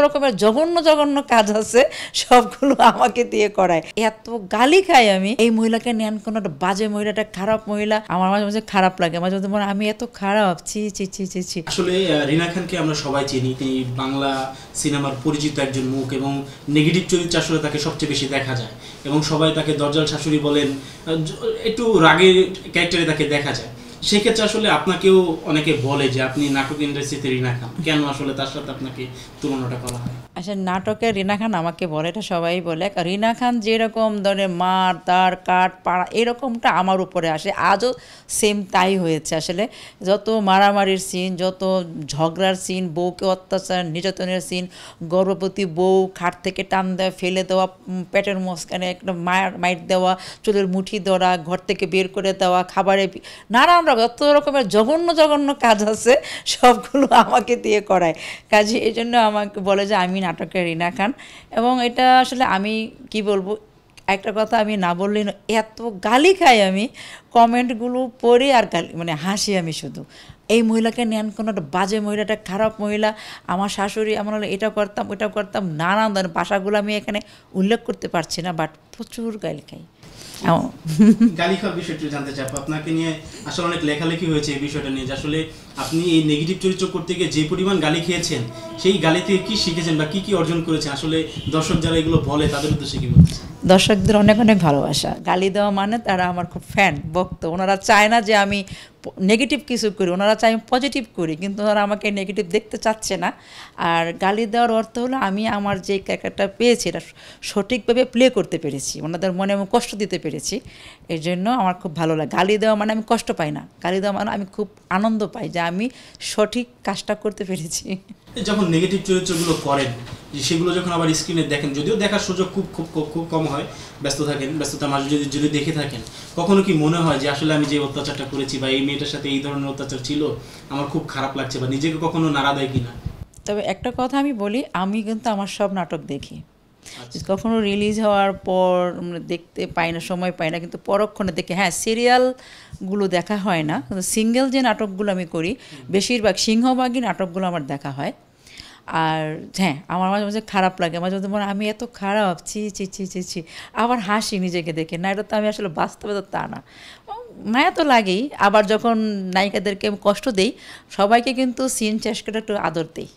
রকমের জঘন্য জঘন্য কাজ আছে সবগুলো আমাকে দিয়ে করায়। এত গালি খাই আমি। এই মহিলাকে নেন কোনো একটা বাজে মহিলা, একটা খারাপ মহিলা, আমার মাঝে মাঝে খারাপ লাগে, মাঝে মাঝে মনে হয় আমি এত খারাপ, ছি ছি ছি ছি ছি। আসলে রিনা খানকে আমরা সবাই চিনি, তিনি বাংলা সিনেমার পরিচিত একজন মুখ এবং নেগেটিভ চরিত্রে আসলে তাকে সবচেয়ে বেশি দেখা যায় এবং সবাই তাকে দরজাল শাশুড়ি বলেন, একটু রাগের ক্যারেক্টারে তাকে দেখা যায়। সেক্ষেত্রে আসলে আপনাকেও অনেকে বলে যে আপনি নাটক ইন্ডাস্ট্রিতে রিনা খান, কেন আসলে তার সাথে আপনাকে তুলনাটা করা হয়? আচ্ছা, নাটকে রিনা খান আমাকে বলে, এটা সবাই বলে। রিনা খান যেরকম ধরে মার তার কাট পাড়া এরকমটা আমার উপরে আসে, আজও সেম তাই হয়েছে। আসলে যত মারামারির সিন, যত ঝগড়ার সিন, বউকে অত্যাচার নির্যাতনের সিন, গর্ভবতী বউ খাট থেকে টান দেওয়া, ফেলে দেওয়া, পেটের মাঝখানে একটা মাইট দেওয়া, চুলের মুঠি ধরা, ঘর থেকে বের করে দেওয়া, খাবারে নানান যত রকমের জঘন্য জঘন্য কাজ আছে সবগুলো আমাকে দিয়ে করায়। কাজে এই জন্য আমাকে বলে যে আমি নাটকের রিনা খান। এবং এটা আসলে আমি কি বলবো, একটা কথা আমি না বললেই না, এত গালি খাই আমি, কমেন্টগুলো পড়ে আর গালি মানে হাসি আমি শুধু। এই মহিলাকে নেন কোনো একটা বাজে মহিলা, একটা খারাপ মহিলা, আমার শাশুড়ি এমন হলে এটা করতাম ওটা করতাম, নানান ধরনের ভাষাগুলো আমি এখানে উল্লেখ করতে পারছি না, বাট প্রচুর গালি খাই। গালি খাওয়ার বিষয়টি জানতে চাই আপনাকে নিয়ে। আসলে অনেক লেখালেখি হয়েছে এই বিষয়টা নিয়ে যে আসলে আপনি এই নেগেটিভ চরিত্র করতে গিয়ে যে পরিমাণ গালি খেয়েছেন, সেই গালি থেকে কি শিখেছেন বা কি কি অর্জন করেছেন? আসলে দর্শক যারা এগুলো বলে তাদের উদ্দেশ্যে কি বলছেন? দর্শকদের অনেক অনেক ভালোবাসা। গালি দেওয়া মানে তারা আমার খুব ফ্যান, ভক্ত। ওনারা চায় না যে আমি নেগেটিভ কিছু করি, ওনারা চায় আমি পজিটিভ করি, কিন্তু ওনারা আমাকে নেগেটিভ দেখতে চাচ্ছে না। আর গালি দেওয়ার অর্থ হলো আমি আমার যে ক্যারেক্টারটা পেয়েছি এটা সঠিকভাবে প্লে করতে পেরেছি, ওনাদের মনে আমি কষ্ট দিতে পেরেছি, এর জন্য আমার খুব ভালো লাগে। গালি দেওয়া মানে আমি কষ্ট পাই না, গালি দেওয়া মানে আমি খুব আনন্দ পাই যে আমি সঠিক কাজটা করতে পেরেছি। যখন নেগেটিভ চরিত্রগুলো করেন, সেগুলো যখন আবার স্ক্রিনে দেখেন, যদিও দেখার সুযোগ খুব খুব খুব কম হয়, ব্যস্ত থাকেন, ব্যস্ততার মাঝে যদি যদি দেখে থাকেন, কখনো কি মনে হয় যে আসলে আমি যে অত্যাচারটা করেছি বা এই মেয়েটার সাথে এই ধরনের অত্যাচার ছিল, আমার খুব খারাপ লাগছে, বা নিজেকে কখনো নাড়া দেয় কিনা? তবে একটা কথা আমি বলি, আমি কিন্তু আমার সব নাটক দেখি। কখনো রিলিজ হওয়ার পর দেখতে পাই না, সময় পাই না, কিন্তু পরক্ষণে দেখি। হ্যাঁ, সিরিয়ালগুলো দেখা হয় না, কিন্তু সিঙ্গেল যে নাটকগুলো আমি করি বেশিরভাগ সিংহভাগই নাটকগুলো আমার দেখা হয়। আর হ্যাঁ, আমার মাঝে মাঝে খারাপ লাগে, মাঝে মাঝে মনে হয় আমি এত খারাপ, ছি ছি ছি ছি ছি, আবার হাসি নিজেকে দেখে। না, এটা তো আমি আসলে বাস্তবে তো তা না, মায়া তো লাগেই। আবার যখন নায়িকাদেরকে আমি কষ্ট দিই, সবাইকে কিন্তু সিন শেষ করে একটু আদর দিই।